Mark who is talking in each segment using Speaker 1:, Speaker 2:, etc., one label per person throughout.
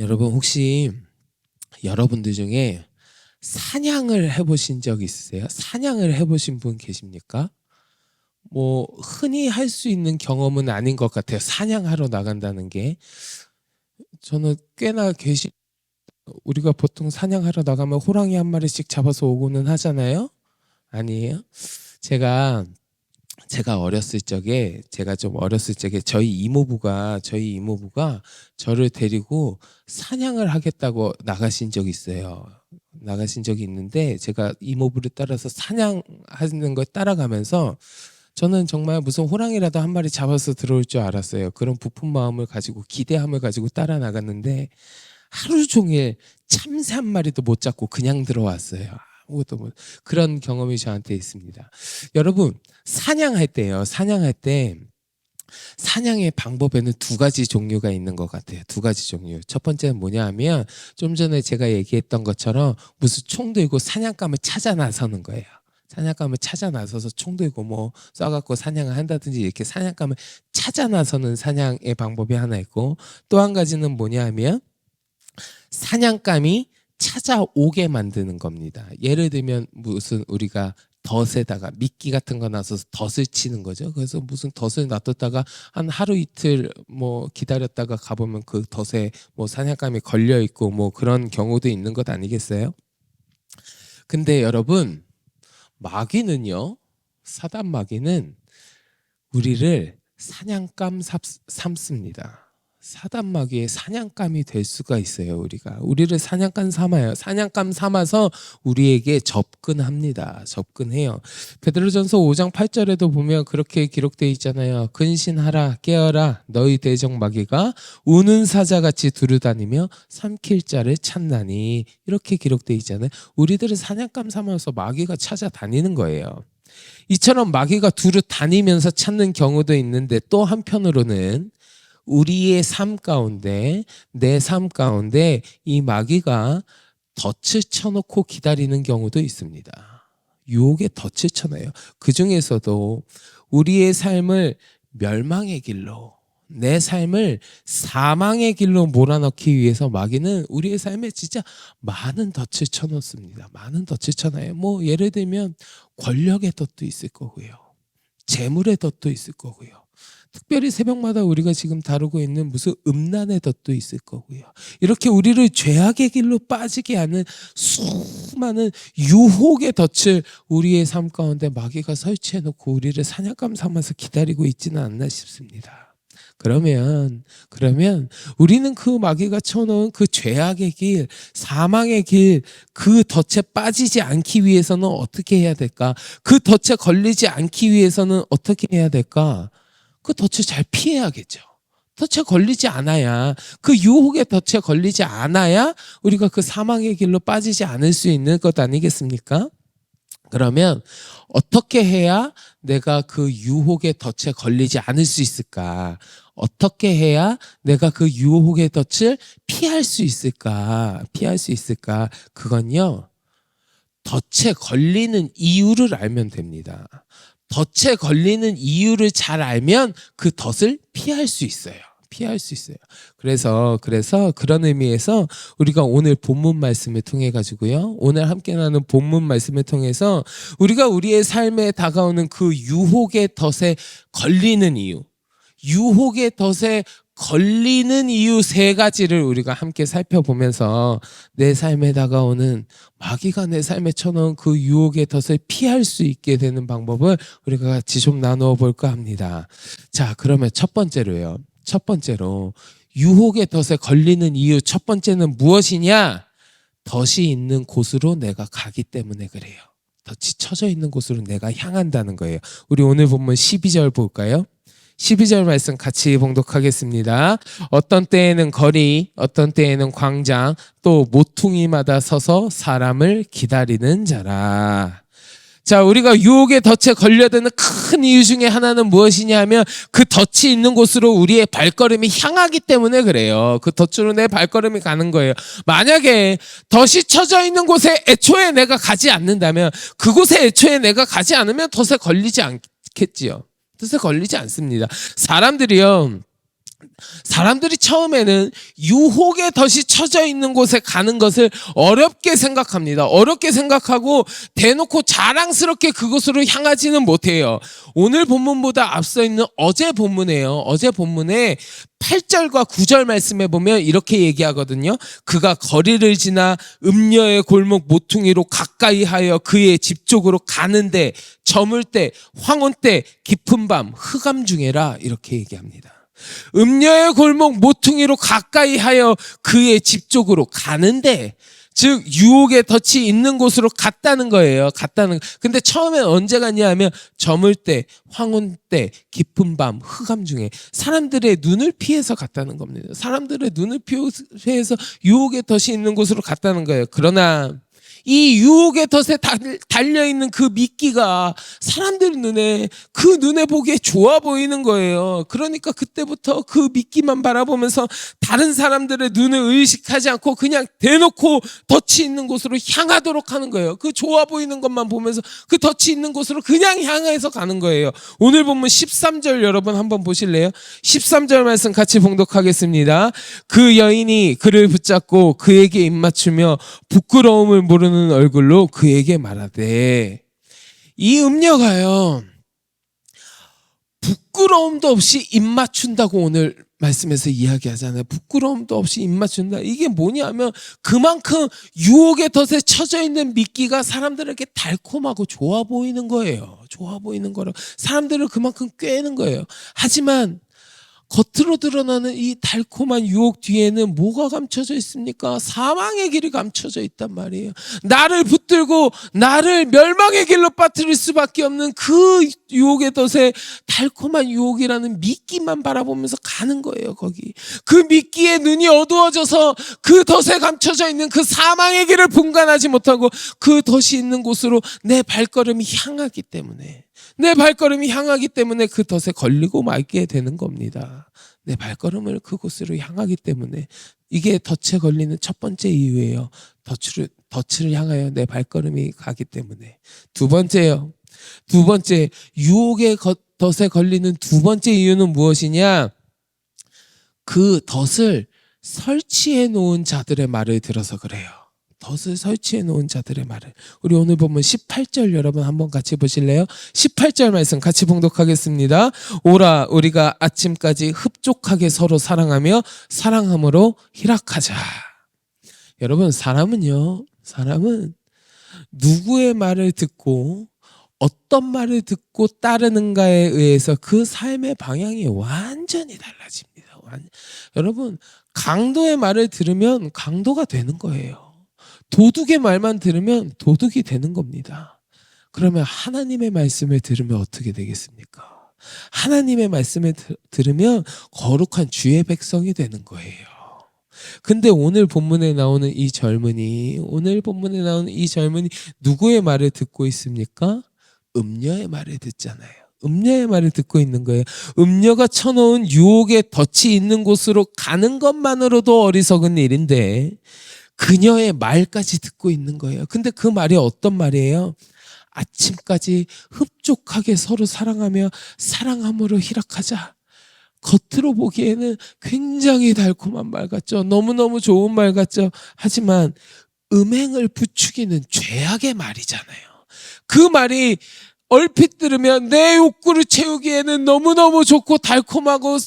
Speaker 1: 여러분 혹시 여러분들 중에 사냥을 해보신 적 있으세요? 사냥을 해보신 분 계십니까? 뭐 흔히 할 수 있는 경험은 아닌 것 같아요. 사냥하러 나간다는 게. 저는 꽤나 우리가 보통 사냥하러 나가면 호랑이 한 마리씩 잡아서 오고는 하잖아요. 아니에요? 제가 좀 어렸을 적에 저희 이모부가 저를 데리고 사냥을 하겠다고 나가신 적이 있어요. 나가신 적이 있는데 제가 이모부를 따라서 사냥하는 걸 따라가면서 저는 정말 무슨 호랑이라도 한 마리 잡아서 들어올 줄 알았어요. 그런 부푼 마음을 가지고 기대함을 가지고 따라 나갔는데 하루 종일 참새 한 마리도 못 잡고 그냥 들어왔어요. 아무것도 못. 그런 경험이 저한테 있습니다. 여러분 사냥할 때 사냥의 방법에는 두 가지 종류가 있는 것 같아요. 두 가지 종류. 첫 번째는 뭐냐 하면 좀 전에 제가 얘기했던 것처럼 무슨 총 들고 사냥감을 찾아 나서는 거예요. 사냥감을 찾아 나서서 총 들고 뭐 쏴갖고 사냥을 한다든지 이렇게 사냥감을 찾아 나서는 사냥의 방법이 하나 있고, 또 한 가지는 뭐냐 하면 사냥감이 찾아오게 만드는 겁니다. 예를 들면 무슨 우리가 덫에다가 미끼 같은 거 놔서 덫을 치는 거죠. 그래서 무슨 덫을 놔뒀다가 한 하루 이틀 뭐 기다렸다가 가보면 그 덫에 뭐 사냥감이 걸려 있고 뭐 그런 경우도 있는 것 아니겠어요? 근데 여러분 마귀는요, 사단 마귀는 우리를 사냥감 삼습니다. 사단 마귀의 사냥감이 될 수가 있어요. 우리를 사냥감 삼아요. 사냥감 삼아서 우리에게 접근해요. 베드로전서 5장 8절에도 보면 그렇게 기록되어 있잖아요. 근신하라, 깨어라, 너희 대적 마귀가 우는 사자같이 두루다니며 삼킬 자를 찾나니, 이렇게 기록되어 있잖아요. 우리들을 사냥감 삼아서 마귀가 찾아다니는 거예요. 이처럼 마귀가 두루 다니면서 찾는 경우도 있는데, 또 한편으로는 우리의 삶 가운데, 내 삶 가운데 이 마귀가 덫을 쳐놓고 기다리는 경우도 있습니다. 유혹의 덫을 쳐놔요. 그 중에서도 우리의 삶을 멸망의 길로, 내 삶을 사망의 길로 몰아넣기 위해서 마귀는 우리의 삶에 진짜 많은 덫을 쳐놓습니다. 많은 덫을 쳐놔요. 뭐 예를 들면 권력의 덫도 있을 거고요, 재물의 덫도 있을 거고요, 특별히 새벽마다 우리가 지금 다루고 있는 무슨 음란의 덫도 있을 거고요. 이렇게 우리를 죄악의 길로 빠지게 하는 수많은 유혹의 덫을 우리의 삶 가운데 마귀가 설치해놓고 우리를 사냥감 삼아서 기다리고 있지는 않나 싶습니다. 그러면 우리는 그 마귀가 쳐놓은 그 죄악의 길, 사망의 길, 그 덫에 빠지지 않기 위해서는 어떻게 해야 될까? 그 덫에 걸리지 않기 위해서는 어떻게 해야 될까? 그 덫을 잘 피해야겠죠. 덫에 걸리지 않아야, 그 유혹의 덫에 걸리지 않아야 우리가 그 사망의 길로 빠지지 않을 수 있는 것 아니겠습니까? 그러면 어떻게 해야 내가 그 유혹의 덫에 걸리지 않을 수 있을까? 어떻게 해야 내가 그 유혹의 덫을 피할 수 있을까? 그건요, 덫에 걸리는 이유를 알면 됩니다. 덫에 걸리는 이유를 잘 알면 그 덫을 피할 수 있어요. 그래서 그런 의미에서 우리가 오늘 본문 말씀을 통해 가지고요, 오늘 함께 나누는 본문 말씀을 통해서 우리가 우리의 삶에 다가오는 그 유혹의 덫에 걸리는 이유 세 가지를 우리가 함께 살펴보면서 내 삶에 다가오는 마귀가 내 삶에 쳐놓은 그 유혹의 덫을 피할 수 있게 되는 방법을 우리가 같이 좀 나누어 볼까 합니다. 자, 그러면 첫 번째로 유혹의 덫에 걸리는 이유 첫 번째는 무엇이냐? 덫이 있는 곳으로 내가 가기 때문에 그래요. 덫이 쳐져 있는 곳으로 내가 향한다는 거예요. 우리 오늘 본문 12절 볼까요? 12절 말씀 같이 봉독하겠습니다. 어떤 때에는 거리, 어떤 때에는 광장, 또 모퉁이마다 서서 사람을 기다리는 자라. 자, 우리가 유혹의 덫에 걸려드는 큰 이유 중에 하나는 무엇이냐 하면 그 덫이 있는 곳으로 우리의 발걸음이 향하기 때문에 그래요. 그 덫으로 내 발걸음이 가는 거예요. 만약에 덫이 쳐져 있는 곳에 애초에 내가 가지 않는다면, 그곳에 애초에 내가 가지 않으면 덫에 걸리지 않겠지요. 덫에 걸리지 않습니다. 사람들이요, 사람들이 처음에는 유혹의 덫이 쳐져 있는 곳에 가는 것을 어렵게 생각합니다. 어렵게 생각하고 대놓고 자랑스럽게 그곳으로 향하지는 못해요. 오늘 본문보다 앞서 있는 어제 본문이에요. 어제 본문에 8절과 9절 말씀에 보면 이렇게 얘기하거든요. 그가 거리를 지나 음녀의 골목 모퉁이로 가까이 하여 그의 집 쪽으로 가는데 저물 때, 황혼 때, 깊은 밤, 흑암 중에라 이렇게 얘기합니다. 음녀의 골목 모퉁이로 가까이 하여 그의 집 쪽으로 가는데, 즉 유혹의 덫이 있는 곳으로 갔다는 거예요. 근데 처음엔 언제 갔냐 하면 저물 때, 황혼 때, 깊은 밤, 흑암 중에 사람들의 눈을 피해서 갔다는 겁니다. 사람들의 눈을 피해서 유혹의 덫이 있는 곳으로 갔다는 거예요. 그러나 이 유혹의 덫에 달려있는 그 미끼가 사람들 눈에 보기에 좋아 보이는 거예요. 그러니까 그때부터 그 미끼만 바라보면서 다른 사람들의 눈을 의식하지 않고 그냥 대놓고 덫이 있는 곳으로 향하도록 하는 거예요. 그 좋아 보이는 것만 보면서 그 덫이 있는 곳으로 그냥 향해서 가는 거예요. 오늘 본문 13절 여러분 한번 보실래요? 13절 말씀 같이 봉독하겠습니다. 그 여인이 그를 붙잡고 그에게 입맞추며 부끄러움을 모르는 얼굴로 그에게 말하되, 이 음녀가요 부끄러움도 없이 입맞춘다고 오늘 말씀에서 이야기하잖아요. 부끄러움도 없이 입맞춘다. 이게 뭐냐면 그만큼 유혹의 덫에 쳐져 있는 미끼가 사람들에게 달콤하고 좋아 보이는 거예요. 좋아 보이는 거라 사람들을 그만큼 꿰는 거예요. 하지만 겉으로 드러나는 이 달콤한 유혹 뒤에는 뭐가 감춰져 있습니까? 사망의 길이 감춰져 있단 말이에요. 나를 붙들고 나를 멸망의 길로 빠뜨릴 수밖에 없는 그 유혹의 덫에 달콤한 유혹이라는 미끼만 바라보면서 가는 거예요. 거기 그 미끼에 눈이 어두워져서 그 덫에 감춰져 있는 그 사망의 길을 분간하지 못하고 그 덫이 있는 곳으로 내 발걸음이 향하기 때문에 그 덫에 걸리고 말게 되는 겁니다. 내 발걸음을 그곳으로 향하기 때문에 이게 덫에 걸리는 첫 번째 이유예요. 덫을 향하여 내 발걸음이 가기 때문에. 두 번째 유혹의 덫에 걸리는 두 번째 이유는 무엇이냐? 그 덫을 설치해 놓은 자들의 말을 들어서 그래요. 덫을 설치해 놓은 자들의 말을. 우리 오늘 보면 18절 여러분 한번 같이 보실래요? 18절 말씀 같이 봉독하겠습니다. 오라 우리가 아침까지 흡족하게 서로 사랑하며 사랑함으로 희락하자. 여러분 사람은 누구의 말을 듣고 어떤 말을 듣고 따르는가에 의해서 그 삶의 방향이 완전히 달라집니다. 여러분 강도의 말을 들으면 강도가 되는 거예요. 도둑의 말만 들으면 도둑이 되는 겁니다. 그러면 하나님의 말씀을 들으면 어떻게 되겠습니까? 하나님의 말씀을 들으면 거룩한 주의 백성이 되는 거예요. 근데 오늘 본문에 나오는 이 젊은이 누구의 말을 듣고 있습니까? 음녀의 말을 듣잖아요. 음녀의 말을 듣고 있는 거예요. 음녀가 쳐놓은 유혹의 덫이 있는 곳으로 가는 것만으로도 어리석은 일인데 그녀의 말까지 듣고 있는 거예요. 근데 그 말이 어떤 말이에요? 아침까지 흡족하게 서로 사랑하며 사랑함으로 희락하자. 겉으로 보기에는 굉장히 달콤한 말 같죠. 너무너무 좋은 말 같죠. 하지만 음행을 부추기는 죄악의 말이잖아요. 그 말이 얼핏 들으면 내 욕구를 채우기에는 너무너무 좋고 달콤하고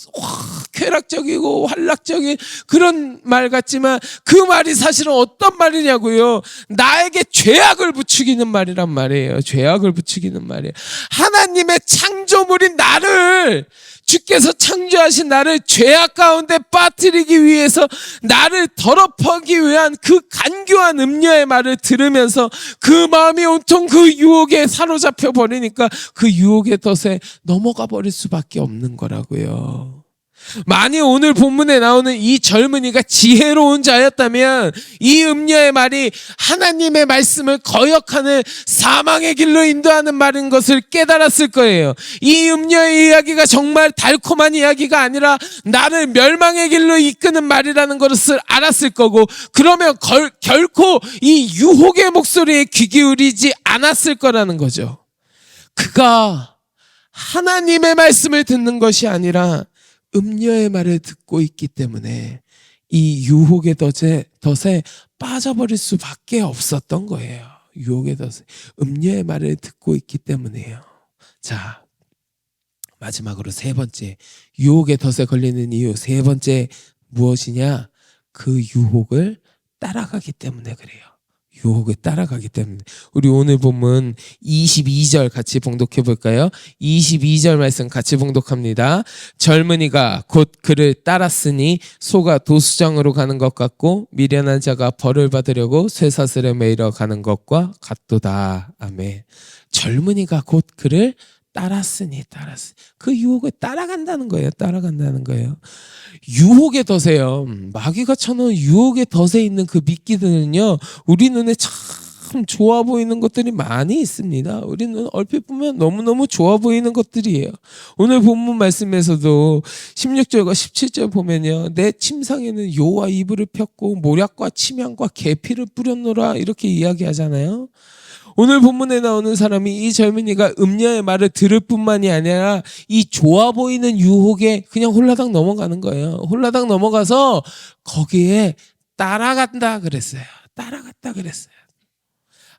Speaker 1: 쾌락적이고 활락적인 그런 말 같지만 그 말이 사실은 어떤 말이냐고요. 나에게 죄악을 부추기는 말이란 말이에요. 죄악을 부추기는 말이에요. 하나님의 창조물인 나를, 주께서 창조하신 나를 죄악 가운데 빠뜨리기 위해서 나를 더럽히기 위한 그 간교한 음녀의 말을 들으면서 그 마음이 온통 그 유혹에 사로잡혀 버리니까 그 유혹의 덫에 넘어가 버릴 수밖에 없는 거라고요. 만약 오늘 본문에 나오는 이 젊은이가 지혜로운 자였다면 이 음녀의 말이 하나님의 말씀을 거역하는 사망의 길로 인도하는 말인 것을 깨달았을 거예요. 이 음녀의 이야기가 정말 달콤한 이야기가 아니라 나를 멸망의 길로 이끄는 말이라는 것을 알았을 거고, 그러면 결코 이 유혹의 목소리에 귀 기울이지 않았을 거라는 거죠. 그가 하나님의 말씀을 듣는 것이 아니라 음녀의 말을 듣고 있기 때문에 이 유혹의 덫에 빠져버릴 수밖에 없었던 거예요. 유혹의 덫에 음녀의 말을 듣고 있기 때문이에요. 자, 마지막으로 세 번째, 유혹의 덫에 걸리는 이유 세 번째 무엇이냐? 그 유혹을 따라가기 때문에 그래요. 유혹을 따라가기 때문에. 우리 오늘 본문 22절 같이 봉독해 볼까요? 22절 말씀 같이 봉독합니다. 젊은이가 곧 그를 따랐으니 소가 도수장으로 가는 것 같고 미련한 자가 벌을 받으려고 쇠사슬에 매이러 가는 것과 같도다. 아멘. 젊은이가 곧 그를 따랐으니 그 유혹을 따라간다는 거예요. 따라간다는 거예요. 유혹의 덫에요. 마귀가 쳐놓은 유혹의 덫에 있는 그 미끼들은요, 우리 눈에 참 좋아 보이는 것들이 많이 있습니다. 우리 눈 얼핏 보면 너무너무 좋아 보이는 것들이에요. 오늘 본문 말씀에서도 16절과 17절 보면요, 내 침상에는 요와 이불을 폈고 모략과 침향과 계피를 뿌렸노라 이렇게 이야기하잖아요. 오늘 본문에 나오는 사람이 이 젊은이가 음녀의 말을 들을 뿐만이 아니라 이 좋아 보이는 유혹에 그냥 홀라당 넘어가는 거예요. 홀라당 넘어가서 거기에 따라간다 그랬어요. 따라갔다 그랬어요.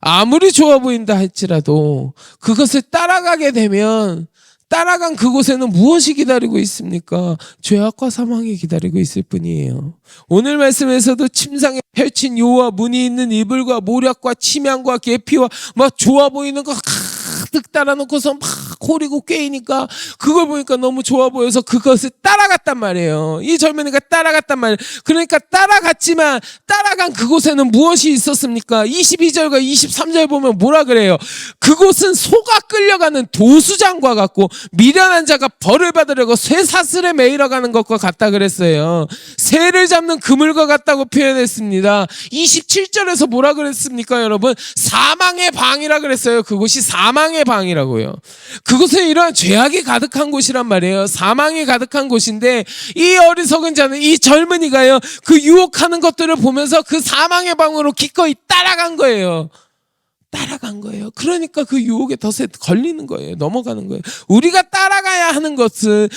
Speaker 1: 아무리 좋아 보인다 할지라도 그것을 따라가게 되면 따라간 그곳에는 무엇이 기다리고 있습니까? 죄악과 사망이 기다리고 있을 뿐이에요. 오늘 말씀에서도 침상에 펼친 요와 무늬 있는 이불과 모략과 침향과 계피와 막 좋아 보이는 거 가득 따라놓고서 막 호리고 꿰이니까 그걸 보니까 너무 좋아 보여서 그것을 따라갔단 말이에요. 이 젊은이가 따라갔단 말이에요. 그러니까 따라갔지만 따라간 그곳에는 무엇이 있었습니까? 22절과 23절 보면 뭐라 그래요? 그곳은 소가 끌려가는 도수장과 같고 미련한 자가 벌을 받으려고 쇠사슬에 매이러 가는 것과 같다 그랬어요. 새를 잡는 그물과 같다고 표현했습니다. 27절에서 뭐라 그랬습니까, 여러분? 사망의 방이라 그랬어요. 그곳이 사망의 방이라고요. 그곳은 이러한 죄악이 가득한 곳이란 말이에요. 사망이 가득한 곳인데 이 어리석은 자는 이 젊은이가요, 그 유혹하는 것들을 보면서 그 사망의 방으로 기꺼이 따라간 거예요. 따라간 거예요. 그러니까 그 유혹의 덫에 걸리는 거예요. 넘어가는 거예요. 우리가 따라가야 하는 것은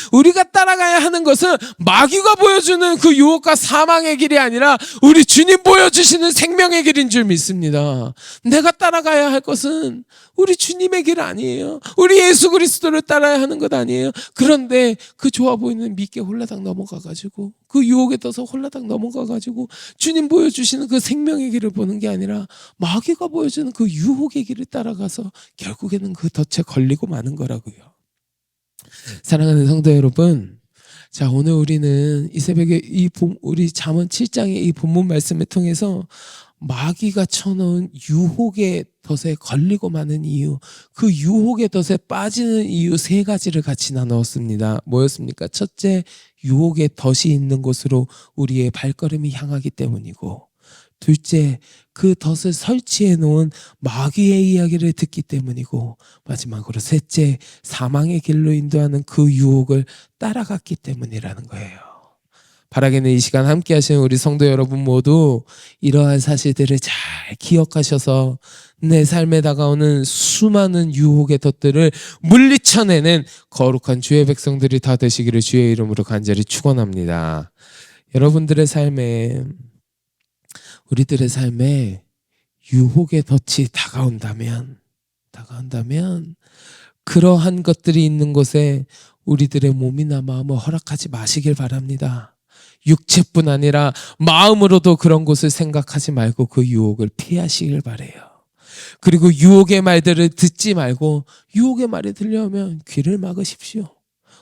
Speaker 1: 마귀가 보여주는 그 유혹과 사망의 길이 아니라 우리 주님 보여주시는 생명의 길인 줄 믿습니다. 내가 따라가야 할 것은 우리 주님의 길 아니에요. 우리 예수 그리스도를 따라야 하는 것 아니에요. 그런데 그 좋아 보이는 미끼 홀라당 넘어가가지고 그 유혹에 떠서 홀라당 넘어가가지고 주님 보여주시는 그 생명의 길을 보는 게 아니라 마귀가 보여주는 그 유혹의 길을 따라가서 결국에는 그 덫에 걸리고 마는 거라고요. 사랑하는 성도 여러분, 자, 오늘 우리는 이 새벽에 우리 잠언 7장의 이 본문 말씀을 통해서 마귀가 쳐놓은 유혹의 덫에 걸리고 마는 이유, 그 유혹의 덫에 빠지는 이유 세 가지를 같이 나누었습니다. 뭐였습니까? 첫째, 유혹의 덫이 있는 곳으로 우리의 발걸음이 향하기 때문이고, 둘째, 그 덫을 설치해 놓은 마귀의 이야기를 듣기 때문이고, 마지막으로 셋째, 사망의 길로 인도하는 그 유혹을 따라갔기 때문이라는 거예요. 바라기는 이 시간 함께 하시는 우리 성도 여러분 모두 이러한 사실들을 잘 기억하셔서 내 삶에 다가오는 수많은 유혹의 덫들을 물리쳐내는 거룩한 주의 백성들이 다 되시기를 주의 이름으로 간절히 축원합니다. 여러분들의 삶에, 우리들의 삶에 유혹의 덫이 다가온다면 그러한 것들이 있는 곳에 우리들의 몸이나 마음을 허락하지 마시길 바랍니다. 육체뿐 아니라 마음으로도 그런 곳을 생각하지 말고 그 유혹을 피하시길 바래요. 그리고 유혹의 말들을 듣지 말고 유혹의 말이 들려오면 귀를 막으십시오.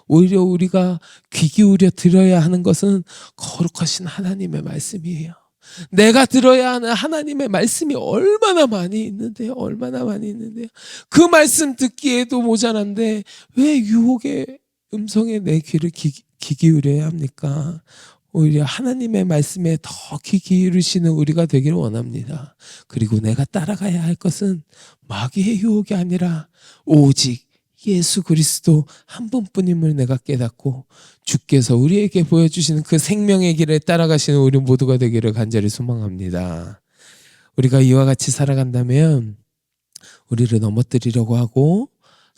Speaker 1: 오히려 우리가 귀 기울여 들어야 하는 것은 거룩하신 하나님의 말씀이에요. 내가 들어야 하는 하나님의 말씀이 얼마나 많이 있는데요. 그 말씀 듣기에도 모자란데 왜 유혹의 음성에 내 귀를 귀 기울여야 합니까? 오히려 하나님의 말씀에 더 귀 기울이시는 우리가 되기를 원합니다. 그리고 내가 따라가야 할 것은 마귀의 유혹이 아니라 오직 예수 그리스도 한 분뿐임을 내가 깨닫고 주께서 우리에게 보여주시는 그 생명의 길을 따라가시는 우리 모두가 되기를 간절히 소망합니다. 우리가 이와 같이 살아간다면 우리를 넘어뜨리려고 하고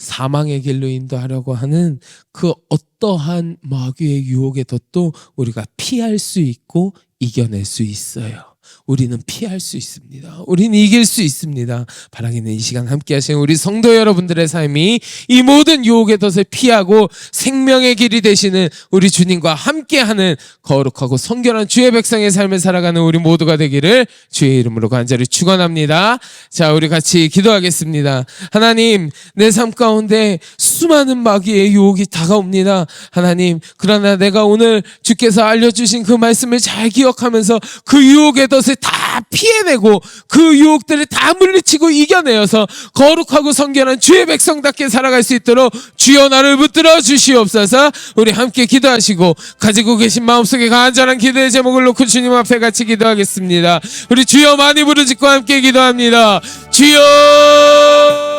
Speaker 1: 사망의 길로 인도하려고 하는 그 어떠한 마귀의 유혹의 덫도 우리가 피할 수 있고 이겨낼 수 있어요. 우리는 피할 수 있습니다. 우리는 이길 수 있습니다. 바라기는 이 시간 함께 하신 우리 성도 여러분들의 삶이 이 모든 유혹의 덫을 피하고 생명의 길이 되시는 우리 주님과 함께하는 거룩하고 성결한 주의 백성의 삶을 살아가는 우리 모두가 되기를 주의 이름으로 간절히 축원합니다. 자, 우리 같이 기도하겠습니다. 하나님, 내 삶 가운데 수많은 마귀의 유혹이 다가옵니다. 하나님, 그러나 내가 오늘 주께서 알려주신 그 말씀을 잘 기억하면서 그 유혹의 덫을 다 피해내고 그 유혹들을 다 물리치고 이겨내어서 거룩하고 성결한 주의 백성답게 살아갈 수 있도록 주여 나를 붙들어 주시옵소서. 우리 함께 기도하시고 가지고 계신 마음속에 간절한 기도의 제목을 놓고 주님 앞에 같이 기도하겠습니다. 우리 주여 많이 부르짖고 함께 기도합니다. 주여